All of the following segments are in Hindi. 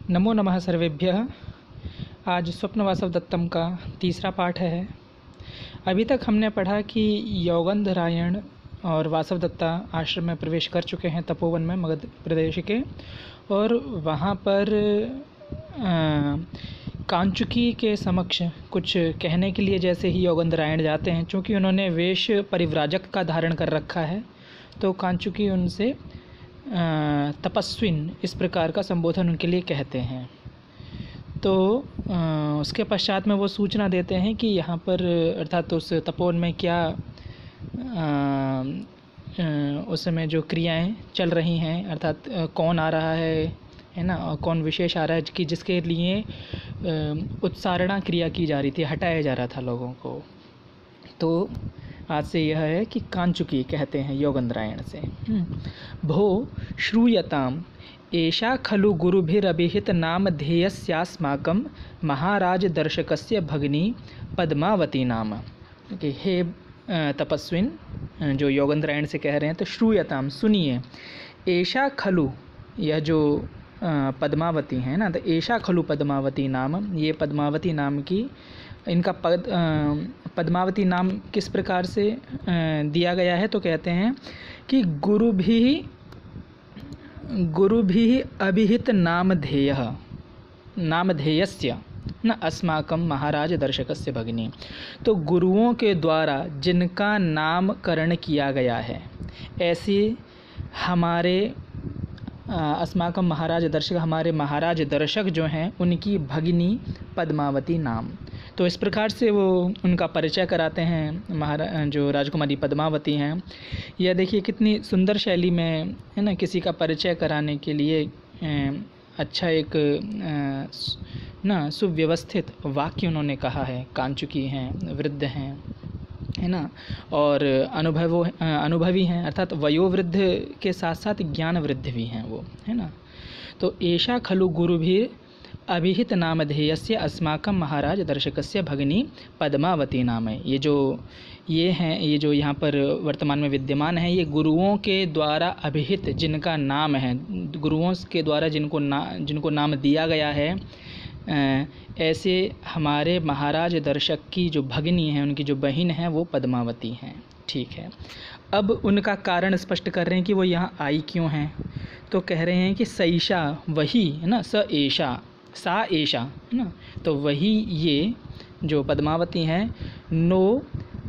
नमो नमः सर्वेभ्यः। आज स्वप्न वासव दत्तम का तीसरा पाठ है। अभी तक हमने पढ़ा कि योगंधरायण और वासव दत्ता आश्रम में प्रवेश कर चुके हैं, तपोवन में, मगध प्रदेश के। और वहाँ पर कांचुकी के समक्ष कुछ कहने के लिए जैसे ही योगंधरायण जाते हैं, चूँकि उन्होंने वेश परिव्राजक का धारण कर रखा है, तो कांचुकी उनसे तपस्विन इस प्रकार का संबोधन उनके लिए कहते हैं। तो उसके पश्चात में वो सूचना देते हैं कि यहाँ पर अर्थात उस तपोवन में क्या उस समय जो क्रियाएं चल रही हैं, अर्थात कौन आ रहा है ना, और कौन विशेष आ रहा है कि जिसके लिए उत्सारणा क्रिया की जा रही थी, हटाया जा रहा था लोगों को। तो आज से यह है कि कांचुकी कहते हैं योगंधरायण से। भो श्रूयताम एषा खलु गुरुभिरभिहित नामधेयस्यास्माकं महाराज दर्शकस्य भगिनी पद्मावती नाम। हे तपस्विन, जो योगंधरायण से कह रहे हैं, तो श्रूयताम सुनिए, एषा खलु, यह जो पद्मावती है ना, तो एषा खलु पद्मावती नाम, ये पद्मावती नाम की, इनका पद्मावती नाम किस प्रकार से दिया गया है, तो कहते हैं कि गुरुभिः अभिहित नामधेयस्य न अस्माकं महाराज दर्शकस्य भगिनी। तो गुरुओं के द्वारा जिनका नामकरण किया गया है, ऐसे हमारे अस्माकं महाराज दर्शक, हमारे महाराज दर्शक जो हैं, उनकी भगिनी पद्मावती नाम। तो इस प्रकार से वो उनका परिचय कराते हैं। जो राजकुमारी पद्मावती हैं, यह देखिए कितनी सुंदर शैली में है ना, किसी का परिचय कराने के लिए अच्छा एक ना सुव्यवस्थित वाक्य उन्होंने कहा है। कांचुकी हैं, वृद्ध हैं, है ना, और अनुभवी हैं, अर्थात वयोवृद्ध के साथ साथ ज्ञान वृद्ध भी हैं वो, है ना। तो एषा खलु गुरुभिर अभिहित नामधेयस्य अस्माकं महाराज दर्शकस्य भगिनी पद्मावती नाम है। ये जो यहाँ पर वर्तमान में विद्यमान है, ये गुरुओं के द्वारा अभिहित जिनका नाम है, गुरुओं के द्वारा जिनको नाम दिया गया है, ऐसे हमारे महाराज दर्शक की जो भगिनी है, उनकी जो बहन है, वो पद्मावती हैं। ठीक है, अब उनका कारण स्पष्ट कर रहे हैं कि वो यहाँ आई क्यों हैं। तो कह रहे हैं कि सईशा, वही है ना, स एषा, सा एषा, है ना, तो वही ये जो पद्मावती हैं, नो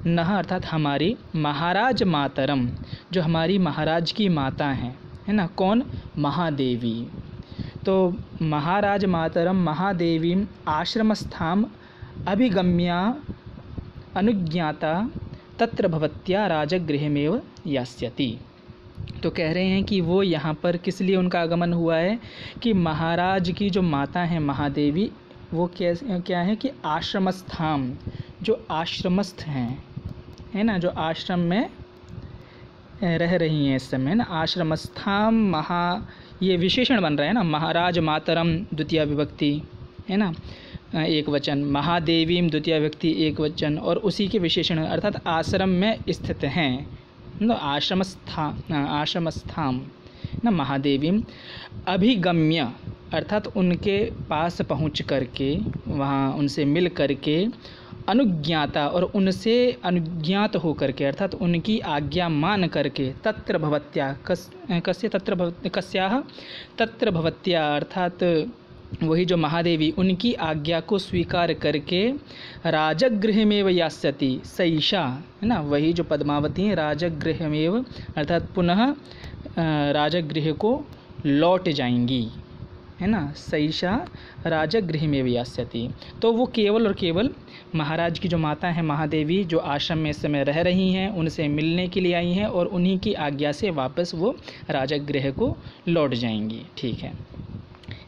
नह अर्थात हमारी महाराज मातरम, जो हमारी महाराज की माता हैं, है ना, कौन, महादेवी। तो महाराज मातरम महादेवीम आश्रमस्थाम अभिगम्या अनुज्ञाता तत्र भवत्या राजगृहमेव यास्यति। तो कह रहे हैं कि वो यहाँ पर किस लिए उनका आगमन हुआ है कि महाराज की जो माता हैं महादेवी, वो क्या है कि आश्रमस्थाम, जो आश्रमस्थ हैं, है ना, जो आश्रम में रह रही हैं इस समय, ना, आश्रमस्थाम ये विशेषण बन रहा है ना, महाराज मातरम द्वितीय विभक्ति, है ना, एक वचन, महादेवीम द्वितीय व्यक्ति एक वचन, और उसी के विशेषण अर्थात आश्रम में स्थित हैं, आश्रमस्थाम न महादेवीम अभिगम्य अर्थात उनके पास पहुँच करके, वहाँ उनसे मिल करके, अनुज्ञाता और उनसे अनुज्ञात हो करके, अर्थात उनकी आज्ञा मान करके, तत्र भवत्या कस्याः तत्र भवत्या अर्थात वही जो महादेवी, उनकी आज्ञा को स्वीकार करके राजगृहमेव यास्यति, सईशा, है ना, वही जो पद्मावती हैं, राजगृहमेव अर्थात पुनः राजगृह को लौट जाएंगी, है ना, सईशा राजगृहमेव यास्यति। तो वो केवल और केवल महाराज की जो माता हैं महादेवी, जो आश्रम में इस समय रह रही हैं, उनसे मिलने के लिए आई हैं, और उन्हीं की आज्ञा से वापस वो राजगृह को लौट जाएंगी। ठीक है,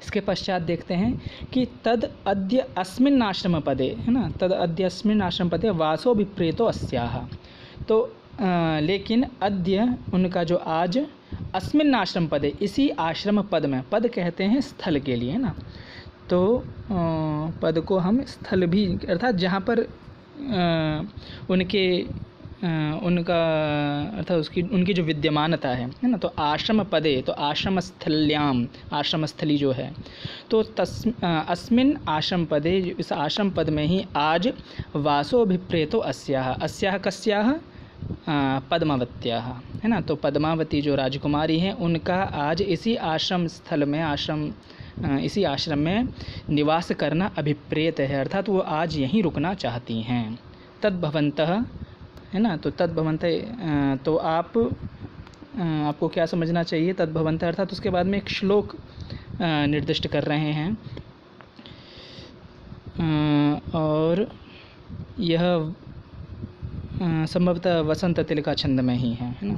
इसके पश्चात देखते हैं कि तद अद्य अस्मिन् आश्रम पदे, है ना, तद अद्य अस्मिन् आश्रम पदे वासो विप्रेतो अस्याः। तो लेकिन अद्य उनका जो आज, अस्मिन् आश्रम पदे, इसी आश्रम पद में, पद कहते हैं स्थल के लिए, है ना, तो पद को हम स्थल भी, अर्थात जहाँ पर उनके उनका अर्थात उनकी जो विद्यमानता है ना, तो आश्रम पदे, तो आश्रम स्थल्याम, आश्रम स्थली जो है, तो अस्मिन् आश्रम पदे, इस आश्रम पद में ही आज वासोभिप्रेतो अस्याः, अस्याः कस्याः, पद्मावत्याः, है ना। तो पद्मावती जो राजकुमारी हैं उनका आज इसी आश्रम स्थल में, इसी आश्रम में निवास करना अभिप्रेत है, अर्थात वो आज यहीं रुकना चाहती हैं। तद्भवन्तः, है ना, तो तद्भवन्तः, तो आपको क्या समझना चाहिए, तद्भवन्तः अर्थात उसके बाद में एक श्लोक निर्दिष्ट कर रहे हैं, और यह संभवतः वसंत तिलका छंद में ही है ना।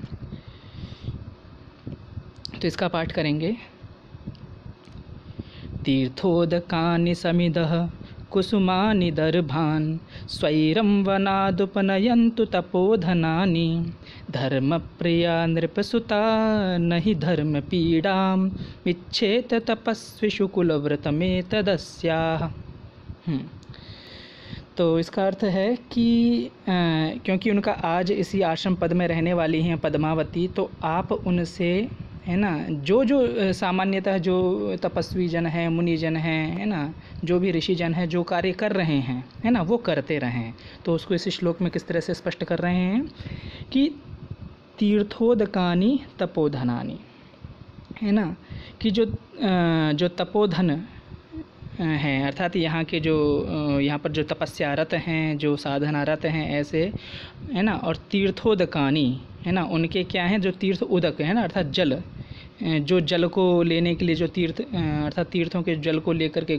तो इसका पाठ करेंगे। तीर्थोदकानि समिदः कुसुमानि दर्भान् स्वैरं वनादुपनयन्तु तपोधनानि धर्मप्रिया नृपसुता न हि धर्मपीडाम् इच्छेत तपस्विषु कुलव्रतमेतदस्याः। तो इसका अर्थ है कि क्योंकि उनका आज इसी आश्रम पद में रहने वाली हैं पद्मावती, तो आप उनसे, है ना, जो सामान्यतः जो तपस्वी जन हैं, मुनि जन हैं, है ना, जो भी ऋषि जन हैं जो कार्य कर रहे हैं, है ना, वो करते रहें। तो उसको इस श्लोक में किस तरह से स्पष्ट कर रहे हैं कि तीर्थोदकानि तपोधनानि, है ना, कि जो तपोधन हैं, अर्थात यहाँ के जो यहाँ पर जो तपस्यारत हैं, जो साधनारत हैं ऐसे, है ना, और तीर्थोदकानी, है ना, उनके क्या हैं, जो तीर्थ उदक है ना, अर्थात जल, जो जल को लेने के लिए जो तीर्थ, अर्थात तीर्थों के जल को लेकर के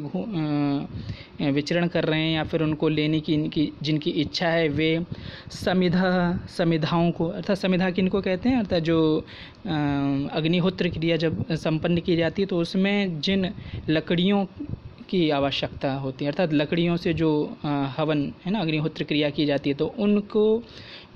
विचरण कर रहे हैं या फिर उनको लेने की जिनकी इच्छा है, वे समिधाओं को, अर्थात समिधा किनको कहते हैं, अर्थात जो अग्निहोत्र क्रिया जब संपन्न की जाती है तो उसमें जिन लकड़ियों की आवश्यकता होती है, अर्थात लकड़ियों से जो हवन, है ना, अग्निहोत्र क्रिया की जाती है, तो उनको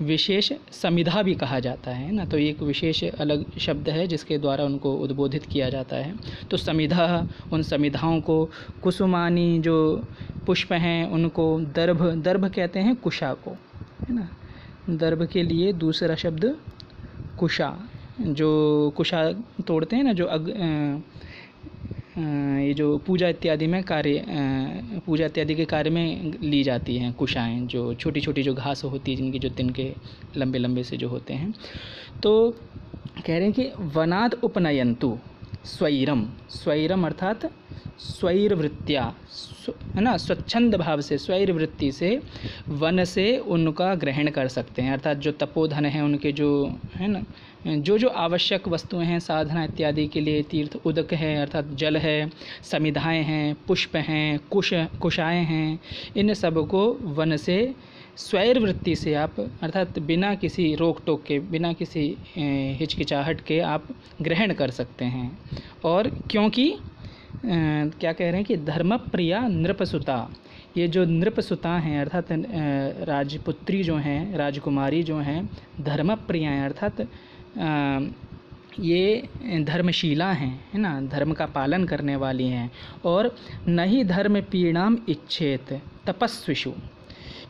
विशेष समिधा भी कहा जाता है ना। तो एक विशेष अलग शब्द है जिसके द्वारा उनको उद्बोधित किया जाता है। तो समिधा, उन समिधाओं को, कुसुमानी जो पुष्प हैं उनको, दर्भ कहते हैं कुशा को, है ना, दर्भ के लिए दूसरा शब्द कुशा, जो कुशा तोड़ते हैं ना, जो ये जो पूजा इत्यादि के कार्य में ली जाती हैं कुशाएं, जो छोटी छोटी जो घास होती है जिनकी जो तिनके लंबे लंबे से जो होते हैं। तो कह रहे हैं कि वनाद उपनयंतु स्वैरम अर्थात स्वैरवृत्त्या, है ना, स्वच्छंद भाव से, स्वैरवृत्ति से वन से उनका ग्रहण कर सकते हैं, अर्थात जो तपोधन है उनके जो, है ना, जो आवश्यक वस्तुएं हैं साधना इत्यादि के लिए, तीर्थ उदक है अर्थात जल है, समिधाएं हैं, पुष्प हैं, कुशाएं हैं, इन सब को वन से स्वैरवृत्ति से आप, अर्थात बिना किसी रोक टोक के, बिना किसी हिचकिचाहट के आप ग्रहण कर सकते हैं। और क्योंकि क्या कह रहे हैं कि धर्मप्रिया नृपसुता, ये जो नृपसुता हैं अर्थात राजपुत्री जो हैं, राजकुमारी जो हैं, धर्मप्रिया हैं अर्थात ये धर्मशीला हैं, है ना, धर्म का पालन करने वाली हैं। और न ही धर्म पीड़ाम इच्छेत तपस्विषु,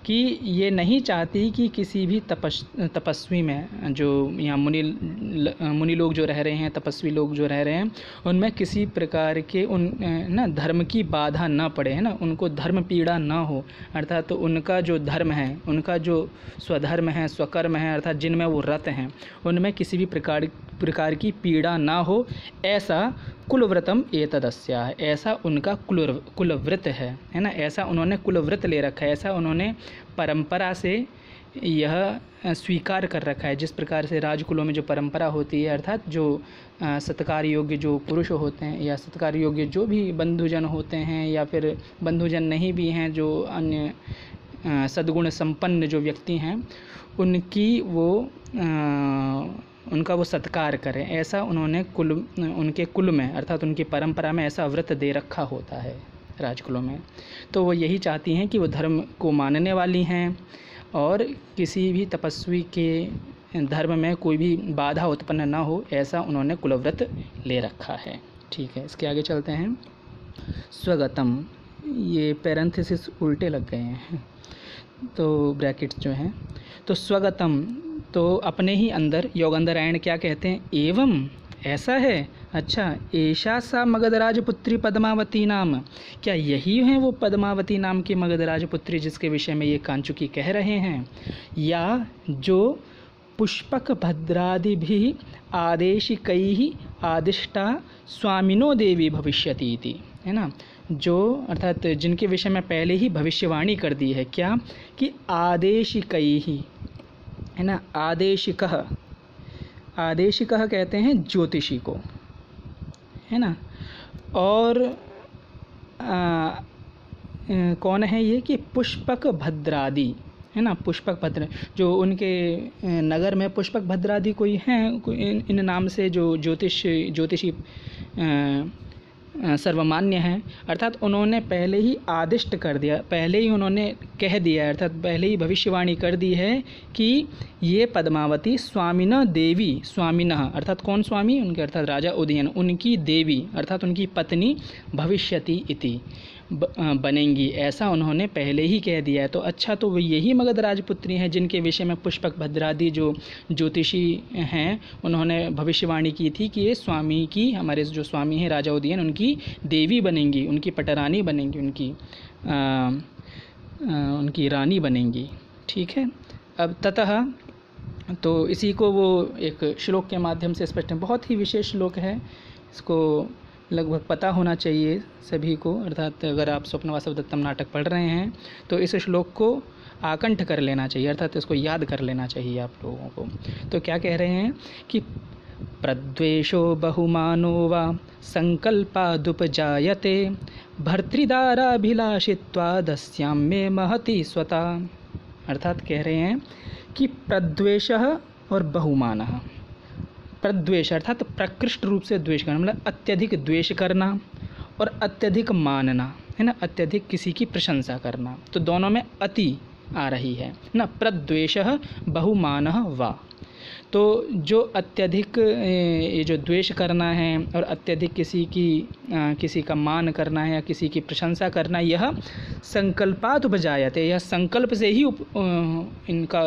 कि ये नहीं चाहती कि किसी भी तपस्वी में, जो यहाँ मुनि लोग जो रह रहे हैं, तपस्वी लोग जो रह रहे हैं, उनमें किसी प्रकार के ना धर्म की बाधा ना पड़े, है ना, उनको धर्म पीड़ा ना हो, अर्थात तो उनका जो धर्म है, उनका जो स्वधर्म है, स्वकर्म है, अर्थात जिनमें वो रत हैं, उनमें किसी भी प्रकार की पीड़ा ना हो, ऐसा कुलव्रतम एतदस्या, ऐसा उनका कुलव्रत है ना, ऐसा उन्होंने कुलव्रत ले रखा है, ऐसा उन्होंने परंपरा से यह स्वीकार कर रखा है। जिस प्रकार से राजकुलों में जो परंपरा होती है, अर्थात जो सत्कार योग्य जो पुरुष होते हैं या सत्कार योग्य जो भी बंधुजन होते हैं या फिर बंधुजन नहीं भी हैं, जो अन्य सद्गुण संपन्न जो व्यक्ति हैं, उनका वो सत्कार करें, ऐसा उन्होंने उनके कुल में अर्थात उनकी परंपरा में ऐसा व्रत दे रखा होता है राजकुलों में। तो वो यही चाहती हैं कि वो धर्म को मानने वाली हैं और किसी भी तपस्वी के धर्म में कोई भी बाधा उत्पन्न ना हो, ऐसा उन्होंने कुलव्रत ले रखा है। ठीक है, इसके आगे चलते हैं। स्वगतम, ये पैरेंथेसिस उल्टे लग गए हैं। तो ब्रैकेट्स जो हैं, तो स्वगतम तो अपने ही अंदर, योगंधरायण क्या कहते हैं, एवं ऐसा है, अच्छा, ऐशा सा मगधराज पुत्री पद्मावती नाम, क्या यही है वो पद्मावती नाम की मगधराज पुत्री जिसके विषय में ये कांचुकी कह रहे हैं, या जो पुष्पक भद्रादिभिः आदेशिकैः आदिष्टा स्वामिनो देवी भविष्यति इति, है ना, जो अर्थात जिनके विषय में पहले ही भविष्यवाणी कर दी है, क्या कि आदेशिकैः, है ना, आदेशिकः, आदेशिकः कहते हैं ज्योतिषी को, है ना, और कौन है ये कि पुष्पक भद्रादि, है ना, पुष्पक भद्र, जो उनके नगर में पुष्पक भद्रादि कोई हैं, इन नाम से जो ज्योतिषी सर्वमान्य हैं, अर्थात उन्होंने पहले ही आदिष्ट कर दिया, पहले ही उन्होंने कह दिया, अर्थात पहले ही भविष्यवाणी कर दी है कि ये पद्मावती स्वामिना देवी, स्वामिना अर्थात कौन स्वामी, उनके अर्थात राजा उदयन, उनकी देवी अर्थात उनकी पत्नी भविष्यति इति बनेंगी, ऐसा उन्होंने पहले ही कह दिया है। तो अच्छा, तो वो यही मगध राजपुत्री हैं जिनके विषय में पुष्पक भद्रादि जो ज्योतिषी हैं उन्होंने भविष्यवाणी की थी कि ये स्वामी की, हमारे जो स्वामी हैं राजा उदयन, उनकी देवी बनेंगी, उनकी पटरानी बनेंगी, उनकी रानी बनेंगी। ठीक है, अब ततः तो इसी को वो एक श्लोक के माध्यम से स्पष्ट है, बहुत ही विशेष श्लोक है, इसको लगभग पता होना चाहिए सभी को, अर्थात अगर आप स्वप्न वासव दत्तम नाटक पढ़ रहे हैं तो इस श्लोक को आकंठ कर लेना चाहिए, अर्थात इसको याद कर लेना चाहिए आप लोगों को। तो क्या कह रहे हैं कि प्रद्वेषो बहुमानो वा संकल्पादुपजायते भर्तृदाराभिलाषित्वादस्यां मे महति स्वता, अर्थात कह रहे हैं कि प्रद्वेषः और बहुमानः, प्रद्वेष अर्थात प्रकृष्ट रूप से द्वेष करना, मतलब अत्यधिक द्वेष करना और अत्यधिक मानना, है ना, अत्यधिक किसी की प्रशंसा करना, तो दोनों में अति आ रही है ना, प्रद्वेषः बहुमानः वा, तो जो अत्यधिक ये जो द्वेष करना है और अत्यधिक किसी का मान करना है या किसी की प्रशंसा करना, यह संकल्पात उपजायते, यह संकल्प से ही इनका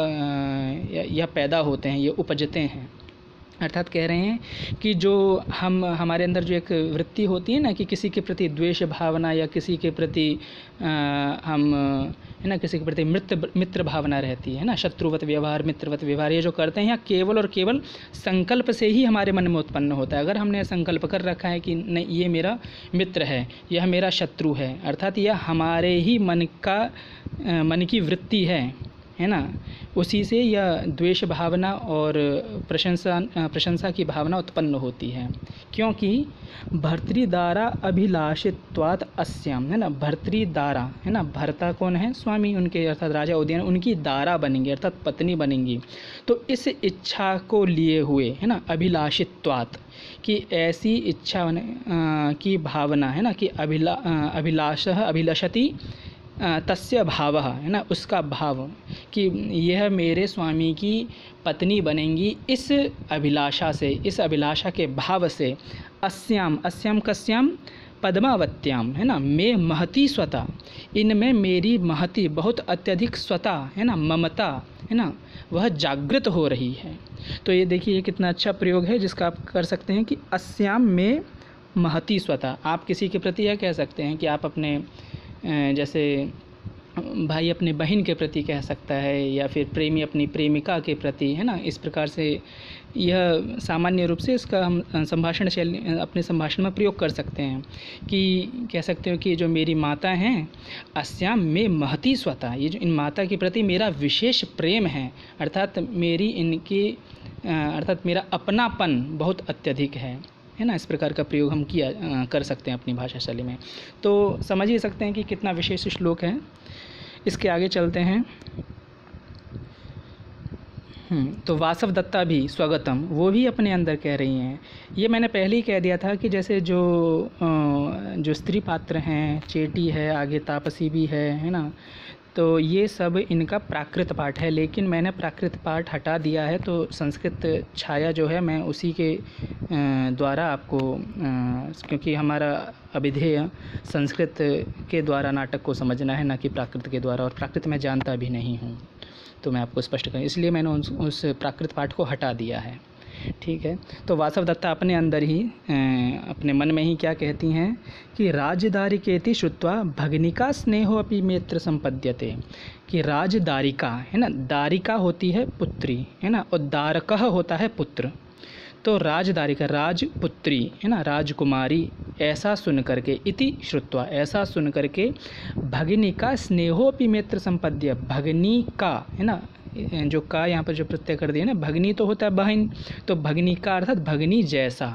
यह पैदा होते हैं, ये उपजते हैं। अर्थात कह रहे हैं कि जो हमारे अंदर जो एक वृत्ति होती है ना कि किसी के प्रति द्वेष भावना या किसी के प्रति हम, है ना, किसी के प्रति मित्र भावना रहती है ना, शत्रुवत व्यवहार, मित्रवत व्यवहार, ये जो करते हैं, केवल और केवल संकल्प से ही हमारे मन में उत्पन्न होता है। अगर हमने संकल्प कर रखा है कि नहीं ये मेरा मित्र है, यह मेरा शत्रु है, अर्थात यह हमारे ही मन की वृत्ति है ना, उसी से यह द्वेष भावना और प्रशंसा की भावना उत्पन्न होती है। क्योंकि भर्तृदारा अभिलाषित्वात् अस्याम, है ना, भर्तृदारा, है ना, भर्ता कौन है, स्वामी, उनके अर्थात राजा उदयन, उनकी दारा बनेंगी अर्थात पत्नी बनेंगी। तो इस इच्छा को लिए हुए, है ना, अभिलाषित्वात् कि ऐसी इच्छा की भावना, है ना, कि अभिलाषः अभिलषति तस्य भावः, है ना, उसका भाव कि यह मेरे स्वामी की पत्नी बनेंगी, इस अभिलाषा से, इस अभिलाषा के भाव से अस्याम कस्याम पद्मावत्याम, है ना, मैं महती स्वता, इनमें मेरी महती बहुत अत्यधिक स्वता, है ना, ममता, है ना, वह जागृत हो रही है। तो ये देखिए ये कितना अच्छा प्रयोग है जिसका आप कर सकते हैं कि अस्याम में महती स्वता। आप किसी के प्रति यह कह सकते हैं कि आप अपने जैसे भाई अपने बहन के प्रति कह सकता है या फिर प्रेमी अपनी प्रेमिका के प्रति, है ना, इस प्रकार से यह सामान्य रूप से इसका हम संभाषण शैली अपने संभाषण में प्रयोग कर सकते हैं कि कह सकते हो कि जो मेरी माता हैं, अस्याम में महती स्वता, ये जो इन माता के प्रति मेरा विशेष प्रेम है, अर्थात मेरी इनकी अर्थात मेरा अपनापन बहुत अत्यधिक है ना, इस प्रकार का प्रयोग हम कर सकते हैं अपनी भाषा शैली में। तो समझ ही सकते हैं कि कितना विशेष श्लोक है। इसके आगे चलते हैं। तो वासव दत्ता भी स्वगतम, वो भी अपने अंदर कह रही हैं। ये मैंने पहले ही कह दिया था कि जैसे जो स्त्री पात्र हैं, चेटी है, आगे तापसी भी है ना, तो ये सब इनका प्राकृत पाठ है, लेकिन मैंने प्राकृत पाठ हटा दिया है, तो संस्कृत छाया जो है मैं उसी के द्वारा आपको क्योंकि हमारा अभिधेय संस्कृत के द्वारा नाटक को समझना है, ना कि प्राकृत के द्वारा, और प्राकृत मैं जानता भी नहीं हूँ, तो मैं आपको स्पष्ट करूँ, इसलिए मैंने उस प्राकृत पाठ को हटा दिया है। ठीक है। तो वासवदत्ता अपने अंदर ही अपने मन में ही क्या कहती हैं कि राजदारिकेति श्रुत्वा भगनिका स्नेहो अपि मेत्र संपद्यते, कि राजदारिका है ना, दारिका होती है पुत्री है ना, और दारकः होता है पुत्र, तो राजदारिका राजपुत्री है ना, राजकुमारी, ऐसा सुन करके इति श्रुत्वा ऐसा सुन करके भगनिका स्नेहोपि मित्र संपद्य, भगनी का है ना, जो का यहाँ पर जो प्रत्यय कर दिया ना, भगनी तो होता है बहन, तो भगनी का अर्थात भगनी जैसा,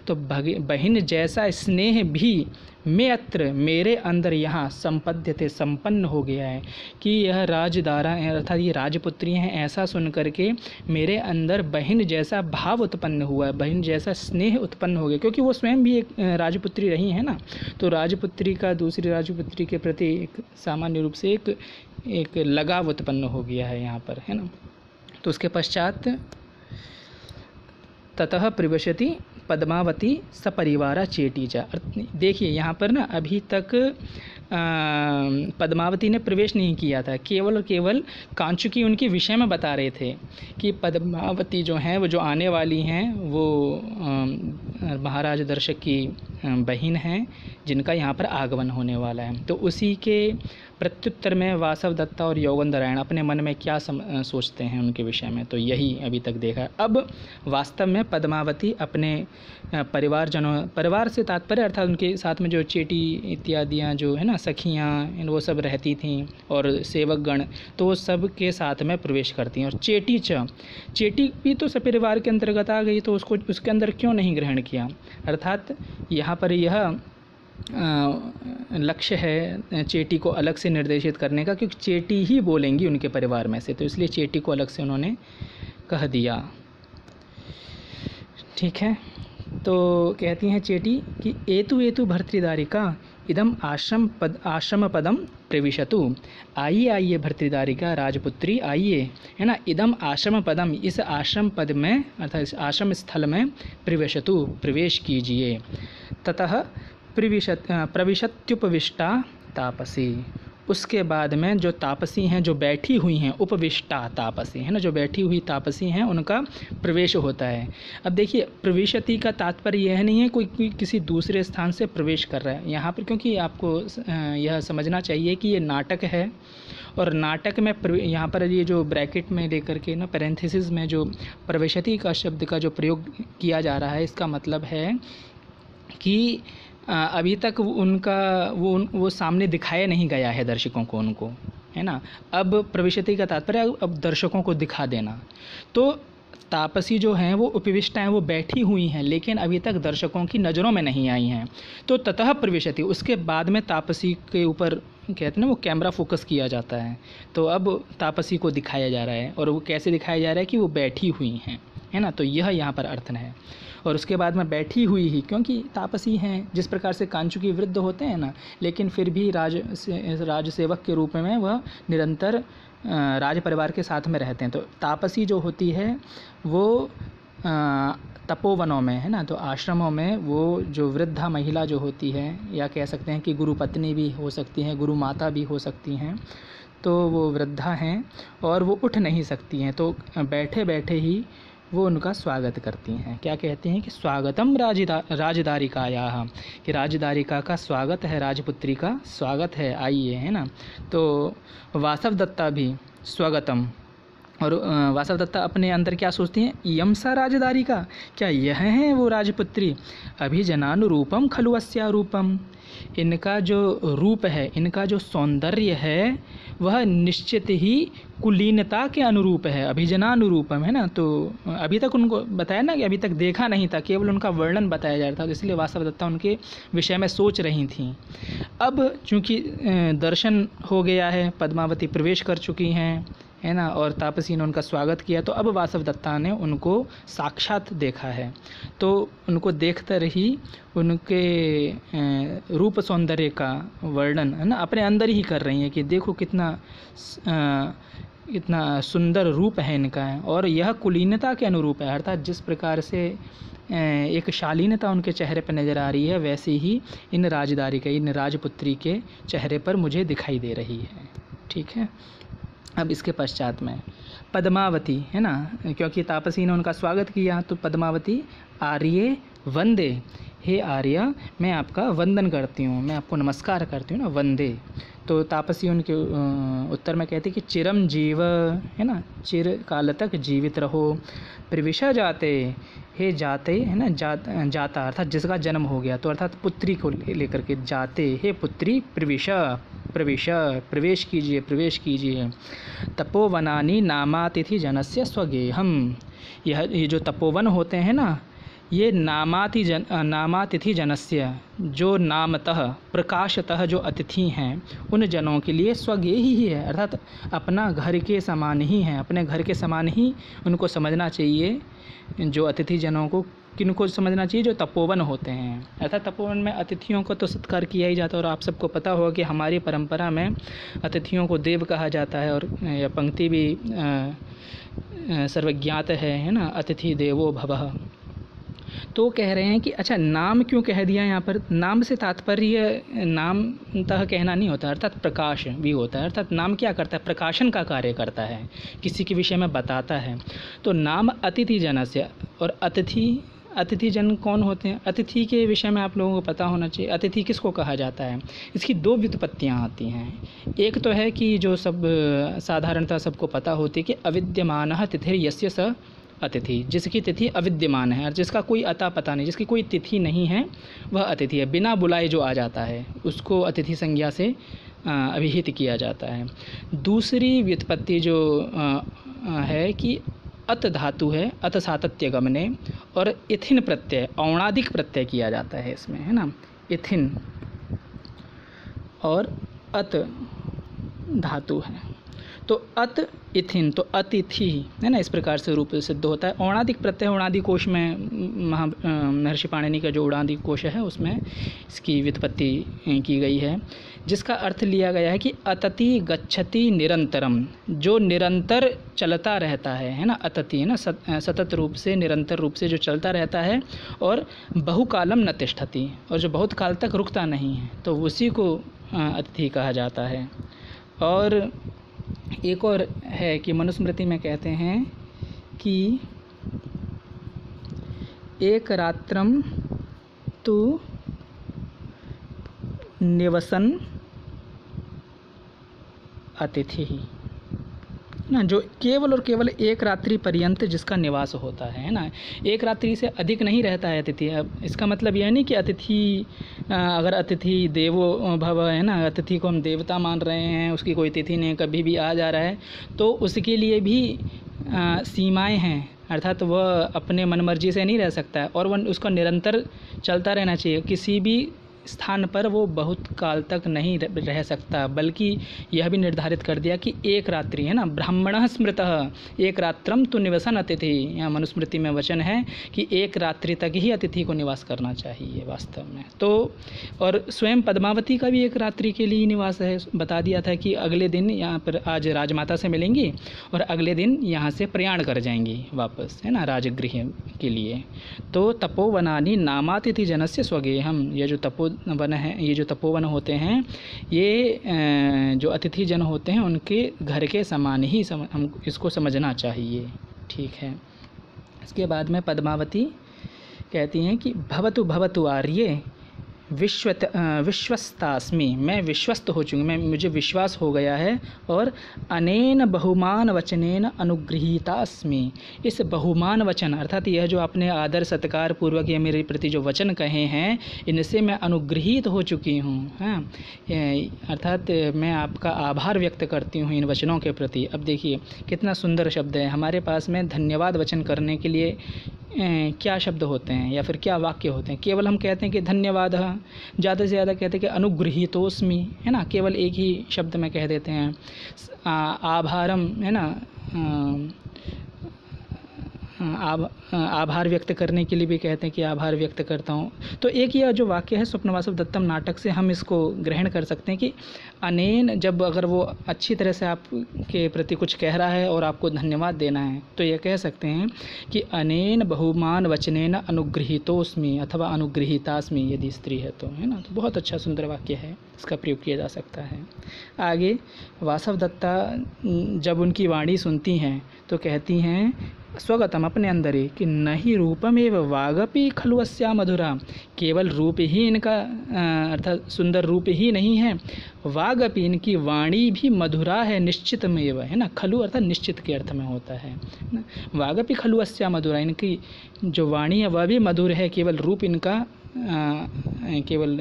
तो बहन जैसा स्नेह भी मैं अत्र मेरे अंदर यहाँ संपद्यते संपन्न हो गया है, कि यह राजदारा है अर्थात ये राजपुत्री हैं, ऐसा सुन करके मेरे अंदर बहन जैसा भाव उत्पन्न हुआ है, बहन जैसा स्नेह उत्पन्न हो गया, क्योंकि वो स्वयं भी एक राजपुत्री रही है ना, तो राजपुत्री का दूसरी राजपुत्री के प्रति एक सामान्य रूप से एक लगाव उत्पन्न हो गया है यहाँ पर, है ना। तो उसके पश्चात ततः प्रविशति पद्मावती सपरिवारा चेटीजा। देखिए यहाँ पर ना अभी तक पद्मावती ने प्रवेश नहीं किया था, केवल और केवल कांचुकी उनके विषय में बता रहे थे कि पद्मावती जो हैं वो जो आने वाली हैं वो महाराज दर्शक की बहन हैं, जिनका यहाँ पर आगमन होने वाला है। तो उसी के प्रत्युत्तर में वासवदत्ता और यौगंधरायण अपने मन में क्या सोचते हैं उनके विषय में, तो यही अभी तक देखा। अब वास्तव में पद्मावती अपने परिवारजनों, परिवार से तात्पर्य अर्थात उनके साथ में जो चेटी इत्यादियाँ जो है ना सखियाँ वो सब रहती थीं और सेवक गण, तो वो सब के साथ में प्रवेश करती हैं। और चेटी भी तो सपरिवार के अंतर्गत आ गई, तो उसको उसके अंदर क्यों नहीं ग्रहण किया, अर्थात यहाँ पर यह लक्ष्य है चेटी को अलग से निर्देशित करने का, क्योंकि चेटी ही बोलेंगी उनके परिवार में से, तो इसलिए चेटी को अलग से उन्होंने कह दिया। ठीक है। तो कहती हैं चेटी कि एतु भर्तृदारिका इदम आश्रम पदम प्रविशतु, आइए भर्तृदारिका राजपुत्री आइए, है ना, इदम आश्रम पदम इस आश्रम पद में अर्थात इस आश्रम स्थल में प्रविशतु प्रवेश कीजिए। ततः प्रविशत्युपविष्टा तापसी, उसके बाद में जो तापसी हैं जो बैठी हुई हैं, उपविष्टा तापसी है ना, जो बैठी हुई तापसी हैं उनका प्रवेश होता है। अब देखिए प्रविशति का तात्पर्य यह नहीं है कोई किसी दूसरे स्थान से प्रवेश कर रहा है यहाँ पर, क्योंकि आपको यह समझना चाहिए कि ये नाटक है, और नाटक में यहाँ पर ये जो ब्रैकेट में लेकर के ना पैरेंथेसिस में जो प्रविशति का शब्द का जो प्रयोग किया जा रहा है, इसका मतलब है कि अभी तक उनका वो सामने दिखाया नहीं गया है दर्शकों को उनको, है ना। अब प्रविशति का तात्पर्य अब दर्शकों को दिखा देना। तो तापसी जो हैं वो उपविष्ट हैं, वो बैठी हुई हैं, लेकिन अभी तक दर्शकों की नज़रों में नहीं आई हैं। तो ततः प्रविशति, उसके बाद में तापसी के ऊपर कहते हैं ना वो कैमरा फोकस किया जाता है, तो अब तापसी को दिखाया जा रहा है, और वो कैसे दिखाया जा रहा है कि वो बैठी हुई हैं, है ना। तो यह यहाँ पर अर्थ है। और उसके बाद में बैठी हुई ही, क्योंकि तापसी हैं, जिस प्रकार से कांचुकी वृद्ध होते हैं ना, लेकिन फिर भी राज सेवक के रूप में वह निरंतर राज परिवार के साथ में रहते हैं। तो तापसी जो होती है वो तपोवनों में, है ना, तो आश्रमों में वो जो वृद्धा महिला जो होती है, या कह सकते हैं कि गुरु पत्नी भी हो सकती हैं, गुरु माता भी हो सकती हैं, तो वो वृद्धा हैं और वो उठ नहीं सकती हैं, तो बैठे बैठे ही वो उनका स्वागत करती हैं। क्या कहती हैं कि स्वागतम राजदारिकायाः, कि राजदारिका का स्वागत है, राजपुत्री का स्वागत है, आइए, है ना। तो वासवदत्ता भी स्वागतम, और वासवदत्ता अपने अंदर क्या सोचती हैं, इयं सा राजदारिका, क्या यह है वो राजपुत्री, अभिजनानुरूपम खलु अस्या रूपम, इनका जो रूप है, इनका जो सौंदर्य है वह निश्चित ही कुलीनता के अनुरूप है, अभिजनानुरूपम, है ना। तो अभी तक उनको बताया ना कि अभी तक देखा नहीं था, केवल उनका वर्णन बताया जा रहा था, तो इसलिए वासवदत्ता उनके विषय में सोच रही थी। अब चूँकि दर्शन हो गया है, पद्मावती प्रवेश कर चुकी हैं, है ना, और तापसी ने उनका स्वागत किया। तो अब वासवदत्ता ने उनको साक्षात देखा है, तो उनको देखकर ही उनके रूप सौंदर्य का वर्णन, है ना, अपने अंदर ही कर रही हैं कि देखो कितना सुंदर रूप है इनका है, और यह कुलीनता के अनुरूप है। अर्थात जिस प्रकार से एक शालीनता उनके चेहरे पर नज़र आ रही है, वैसे ही इन राजदारी के, इन राजपुत्री के चेहरे पर मुझे दिखाई दे रही है। ठीक है। अब इसके पश्चात में पद्मावती, है ना, क्योंकि तापसी ने उनका स्वागत किया, तो पद्मावती आर्ये वंदे, हे आर्य मैं आपका वंदन करती हूँ, मैं आपको नमस्कार करती हूँ ना, वंदे। तो तापसी उनके उत्तर में कहती कि चिरम जीव, है ना, चिर काल तक जीवित रहो, प्रविशा जाते, हे जाते, है ना, जाता अर्थात जिसका जन्म हो गया, तो अर्थात पुत्री को लेकर के जाते, हे पुत्री प्रवेश कीजिए, प्रवेश कीजिए। तपोवनानि नामातिथि जनस्य स्वगेहम, ये जो तपोवन होते हैं ना, ये नामातिथि जनस्य, जो नामतः प्रकाशतः जो अतिथि हैं उन जनों के लिए स्वगेही ही है, अर्थात अपना घर के समान ही है, अपने घर के समान ही उनको समझना चाहिए। जो अतिथि जनों को किनको समझना चाहिए? जो तपोवन होते हैं, अर्थात तपोवन में अतिथियों को तो सत्कार किया ही जाता है, और आप सबको पता होगा कि हमारी परंपरा में अतिथियों को देव कहा जाता है, और यह पंक्ति भी सर्वज्ञात है ना, अतिथि देवो भवः। तो कह रहे हैं कि अच्छा नाम क्यों कह दिया यहाँ पर? नाम से तात्पर्य नामतः कहना नहीं होता, अर्थात प्रकाश भी होता है। अर्थात नाम क्या करता है? प्रकाशन का कार्य करता है, किसी के विषय में बताता है। तो नाम अतिथि जनस्य, और अतिथि जन कौन होते हैं? अतिथि के विषय में आप लोगों को पता होना चाहिए, अतिथि किसको कहा जाता है। इसकी दो व्युत्पत्तियाँ आती हैं। एक तो है कि जो सब साधारणतः सबको पता होती है कि अविद्यमानः तिथिर् यस्य स अतिथि, जिसकी तिथि अविद्यमान है और जिसका कोई अता पता नहीं, जिसकी कोई तिथि नहीं है, वह अतिथि है। बिना बुलाए जो आ जाता है उसको अतिथि संज्ञा से अभिहित किया जाता है। दूसरी व्युत्पत्ति जो है कि अत धातु है, अत सातत्य गमने, और इथिन प्रत्यय, औणादिक प्रत्यय किया जाता है इसमें, है ना, इथिन, और अत धातु है, तो अत इथिन, तो अतिथि, है ना, इस प्रकार से रूप सिद्ध होता है। औणादिक प्रत्यय औणादि कोश में महर्षि पाणिनि का जो औणादि कोश है उसमें इसकी व्युत्पत्ति की गई है, जिसका अर्थ लिया गया है कि अतति गच्छति निरंतरम, जो निरंतर चलता रहता है ना, अतति, है ना, सतत रूप से, निरंतर रूप से जो चलता रहता है, और बहुकालम न तिष्ठति, और जो बहुत काल तक रुकता नहीं है, तो उसी को अतिथि कहा जाता है। और एक और है कि मनुस्मृति में कहते हैं कि एक रात्रम तु निवसन अतिथि, ना, जो केवल और केवल एक रात्रि पर्यंत जिसका निवास होता है ना, एक रात्रि से अधिक नहीं रहता है अतिथि। अब इसका मतलब यह नहीं कि अतिथि, अगर अतिथि देवो भव, है ना, अतिथि को हम देवता मान रहे हैं, उसकी कोई तिथि नहीं, कभी भी आ जा रहा है, तो उसके लिए भी सीमाएं हैं, अर्थात वह अपने मनमर्जी से नहीं रह सकता है, और वह उसका निरंतर चलता रहना चाहिए। किसी भी स्थान पर वो बहुत काल तक नहीं रह सकता, बल्कि यह भी निर्धारित कर दिया कि एक रात्रि, है ना, ब्राह्मणः स्मृतः एक रात्रम तु निवसन अतिथि, यहाँ मनुस्मृति में वचन है कि एक रात्रि तक ही अतिथि को निवास करना चाहिए वास्तव में। तो और स्वयं पद्मावती का भी एक रात्रि के लिए निवास है, बता दिया था कि अगले दिन यहाँ पर आज राजमाता से मिलेंगी और अगले दिन यहाँ से प्रयाण कर जाएंगी वापस, है ना, राजगृह के लिए। तो तपोवनानि नामातिथि जनस्य स्वगेहम, ये जो तपोवन है, ये जो तपोवन होते हैं, ये जो अतिथि जन होते हैं उनके घर के समान ही हम इसको समझना चाहिए। ठीक है। इसके बाद में पद्मावती कहती हैं कि भवतु भवतु आर्ये विश्वस्तास्मि, मैं विश्वस्त हो चुकी, मुझे विश्वास हो गया है, और अनेन बहुमान वचनेन अनुगृहीतास्मि, इस बहुमान वचन अर्थात यह जो आपने आदर सत्कार पूर्वक ये मेरे प्रति जो वचन कहे हैं, इनसे मैं अनुगृहीत हो चुकी हूँ। हाँ, अर्थात मैं आपका आभार व्यक्त करती हूँ इन वचनों के प्रति। अब देखिए कितना सुंदर शब्द है, हमारे पास में धन्यवाद वचन करने के लिए क्या शब्द होते हैं या फिर क्या वाक्य होते हैं। केवल हम कहते हैं कि धन्यवाद, ज़्यादा से ज़्यादा कहते हैं कि अनुगृहीतोस्मि, है ना, केवल एक ही शब्द में कह देते हैं। आभारम, है ना, आभार व्यक्त करने के लिए भी कहते हैं कि आभार व्यक्त करता हूँ। तो एक यह जो वाक्य है स्वप्नवासव दत्तम नाटक से हम इसको ग्रहण कर सकते हैं कि अनेन, जब अगर वो अच्छी तरह से आपके प्रति कुछ कह रहा है और आपको धन्यवाद देना है तो ये कह सकते हैं कि अनेन बहुमान वचनेन अनुगृहीतोस्मि अथवा अनुगृहीतास्मि, यदि स्त्री है तो, है ना। तो बहुत अच्छा सुंदर वाक्य है, इसका प्रयोग किया जा सकता है। आगे वासव दत्ता जब उनकी वाणी सुनती हैं तो कहती हैं स्वगतम, अपने अंदर ही, कि नहीं रूपमेव वागपि खलु अस्या मधुरा, केवल रूप ही इनका अर्थात सुंदर रूप ही नहीं है, वागपि, इनकी वाणी भी मधुरा है, निश्चितमेव, है ना। खलु अर्थात निश्चित के अर्थ में होता है ना। वागपि खलु अस्या मधुरा, इनकी जो वाणी है वह भी मधुर है, केवल रूप इनका केवल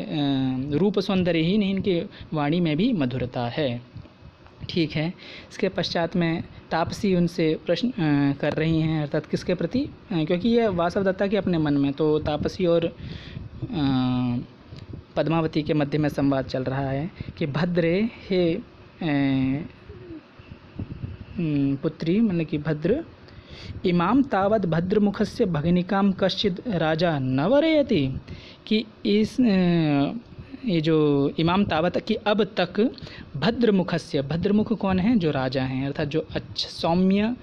रूप सौंदर्य ही नहीं, इनकी वाणी में भी मधुरता है। ठीक है। इसके पश्चात में तापसी उनसे प्रश्न कर रही हैं, अर्थात किसके प्रति, क्योंकि ये वासव दत्ता के अपने मन में, तो तापसी और पद्मावती के मध्य में संवाद चल रहा है कि भद्रे हे पुत्री, मतलब कि भद्र, इमाम तावत भद्रमुखस्य भगिनिकाम कश्चिद राजा न वरयति, कि इस ये जो इमाम तावत की अब तक भद्रमुखस्य, भद्रमुख कौन है, जो राजा हैं, अर्थात जो अच्छा सौम्य,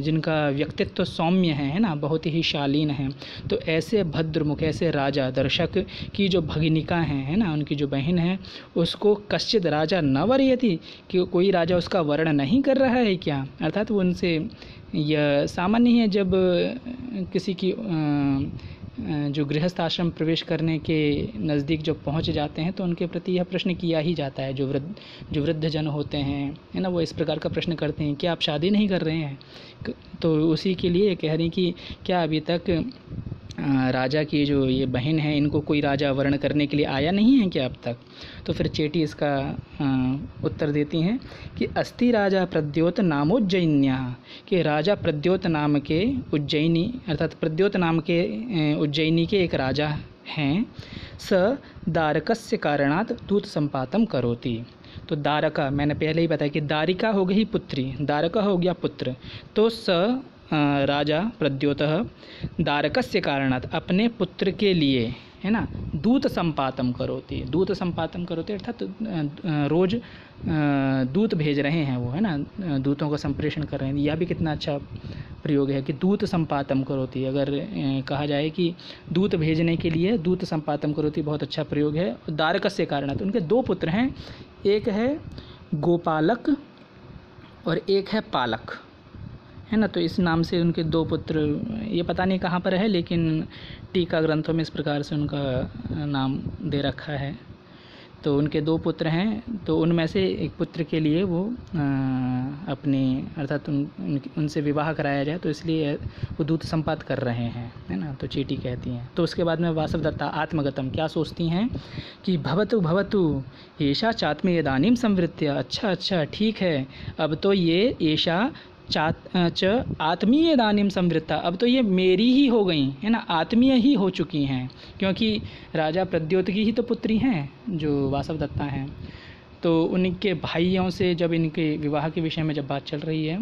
जिनका व्यक्तित्व सौम्य है ना, बहुत ही शालीन है, तो ऐसे भद्रमुख, ऐसे राजा दर्शक की जो भगिनिका हैं, है ना, उनकी जो बहन है, उसको कश्चित राजा न वरयति, कि कोई राजा उसका वर्ण नहीं कर रहा है क्या। अर्थात वो उनसे, यह सामान्य है जब किसी की जो गृहस्थ आश्रम प्रवेश करने के नज़दीक जब पहुंच जाते हैं तो उनके प्रति यह प्रश्न किया ही जाता है। जो वृद्ध जन होते हैं, है ना, वो इस प्रकार का प्रश्न करते हैं, क्या आप शादी नहीं कर रहे हैं। तो उसी के लिए कह रही हैं कि क्या अभी तक राजा की जो ये बहन है, इनको कोई राजा वर्ण करने के लिए आया नहीं है क्या अब तक। तो फिर चेटी इसका उत्तर देती हैं कि अस्ति राजा प्रद्योत नामोज्जैन्या, कि राजा प्रद्योत नाम के उज्जैनी, अर्थात प्रद्योत नाम के उज्जैनी के एक राजा हैं, स दारकस्य कारणात् दूत संपातम करोति। तो दारका, मैंने पहले ही बताया कि दारिका हो गई पुत्री, दारका हो गया पुत्र, तो स राजा प्रद्योतः दारकस्य कारणात्, अपने पुत्र के लिए, है ना, दूत संपातम करोति, दूत संपातम करोति अर्थात रोज दूत भेज रहे हैं वो, है ना, दूतों का संप्रेषण कर रहे हैं। यह भी कितना अच्छा प्रयोग है कि दूत संपातम करोति, अगर कहा जाए कि दूत भेजने के लिए दूत संपातम करोति, बहुत अच्छा प्रयोग है। दारकस्य कारणात्, उनके दो पुत्र हैं, एक है गोपालक और एक है पालक, है ना। तो इस नाम से उनके दो पुत्र, ये पता नहीं कहाँ पर है, लेकिन टीका ग्रंथों में इस प्रकार से उनका नाम दे रखा है। तो उनके दो पुत्र हैं, तो उनमें से एक पुत्र के लिए वो अपने, अर्थात उनसे विवाह कराया जाए, तो इसलिए वो दूत संपात कर रहे हैं, है ना। तो चीटी कहती हैं। तो उसके बाद में वासव दत्ता आत्मगतम, क्या सोचती हैं कि भवतु भवतु एषा चात्मीय इदानीं संवृत्य, अच्छा ठीक है, अब तो ये एषा आत्मीय इदानीं संवृत्ता, अब तो ये मेरी ही हो गई, है ना, आत्मीय ही हो चुकी हैं, क्योंकि राजा प्रद्योत की ही तो पुत्री हैं जो वासव दत्ता हैं। तो उनके भाइयों से जब इनके विवाह के विषय में जब बात चल रही है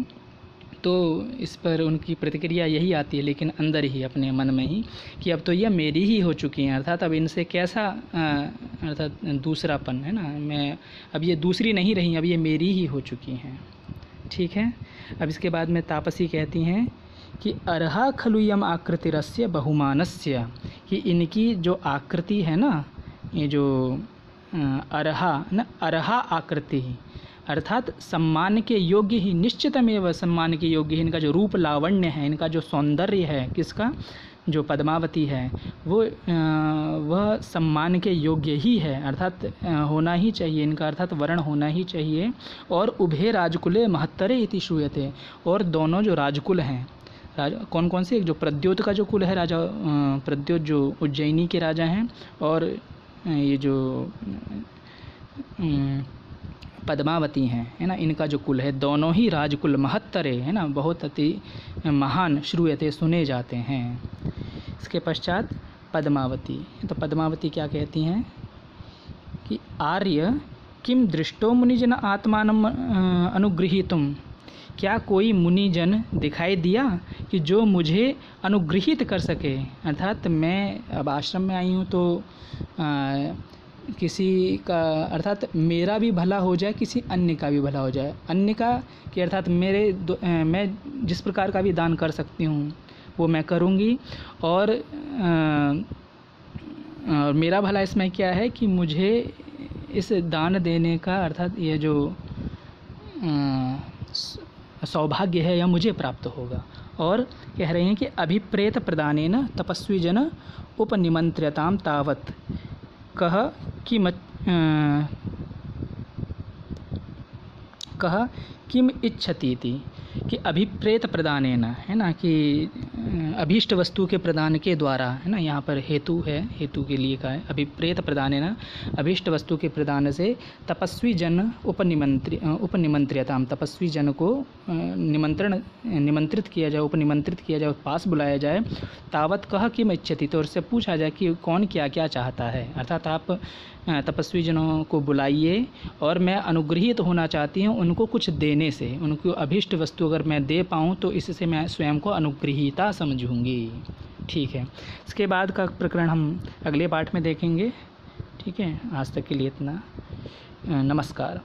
तो इस पर उनकी प्रतिक्रिया यही आती है, लेकिन अंदर ही, अपने मन में ही, कि अब तो ये मेरी ही हो चुकी हैं, अर्थात अब इनसे कैसा, अर्थात दूसरापन, है ना, मैं अब ये दूसरी नहीं रही, अब ये मेरी ही हो चुकी हैं। ठीक है। अब इसके बाद में तापसी कहती हैं कि अर्हा खलुयम आकृतिरस्य बहुमानस्य, कि इनकी जो आकृति है ना, ये जो अर्हा आकृति, अर्थात सम्मान के योग्य ही, निश्चितमेव सम्मान के योग्य ही, इनका जो रूप लावण्य है, इनका जो सौंदर्य है, किसका, जो पद्मावती है, वो वह सम्मान के योग्य ही है, अर्थात होना ही चाहिए इनका, अर्थात वर्ण होना ही चाहिए। और उभे राजकुले महत्तरे इति श्रूयते, और दोनों जो राजकुल हैं, कौन कौन से, एक जो प्रद्योत का जो कुल है, राजा प्रद्योत जो उज्जैनी के राजा हैं, और ये जो पद्मावती हैं, है ना, इनका जो कुल है, दोनों ही राजकुल महत्तरे, है ना, बहुत अति महान, श्रूयते सुने जाते हैं। इसके पश्चात पद्मावती, तो पद्मावती क्या कहती हैं कि आर्य किम दृष्टो मुनिजन आत्मानम अनुगृहीतुम, क्या कोई मुनिजन दिखाई दिया कि जो मुझे अनुगृहित कर सके। अर्थात मैं अब आश्रम में आई हूँ तो किसी का, अर्थात मेरा भी भला हो जाए, किसी अन्य का भी भला हो जाए। अन्य का कि अर्थात मैं जिस प्रकार का भी दान कर सकती हूँ वो मैं करूँगी, और मेरा भला इसमें क्या है कि मुझे इस दान देने का, अर्थात ये जो सौभाग्य है यह मुझे प्राप्त होगा। और कह रहे हैं कि अभिप्रेत प्रदानेन तपस्वी जन उपनिमंत्र्यताम तावत कह किम इच्छतीति, कि अभिप्रेत प्रदानेन, है ना, कि अभीष्ट वस्तु के प्रदान के द्वारा, है ना, यहाँ पर हेतु है, हेतु के लिए का है, अभिप्रेत प्रदानेन, अभीष्ट वस्तु के प्रदान से तपस्वी जन उपनिमंत्र्यताम, तपस्वी जन को निमंत्रित किया जाए, उपनिमंत्रित किया जाए, पास बुलाया जाए। तावत कह किम इच्छति, तो उससे पूछा जाए कि कौन क्या क्या चाहता है। अर्थात आप तपस्वी जनों को बुलाइए और मैं अनुग्रहित होना चाहती हूँ उनको कुछ देने से, उनको अभीष्ट वस्तु अगर मैं दे पाऊँ तो इससे मैं स्वयं को अनुग्रहीता समझूंगी। ठीक है, इसके बाद का प्रकरण हम अगले पाठ में देखेंगे। ठीक है, आज तक के लिए इतना। नमस्कार।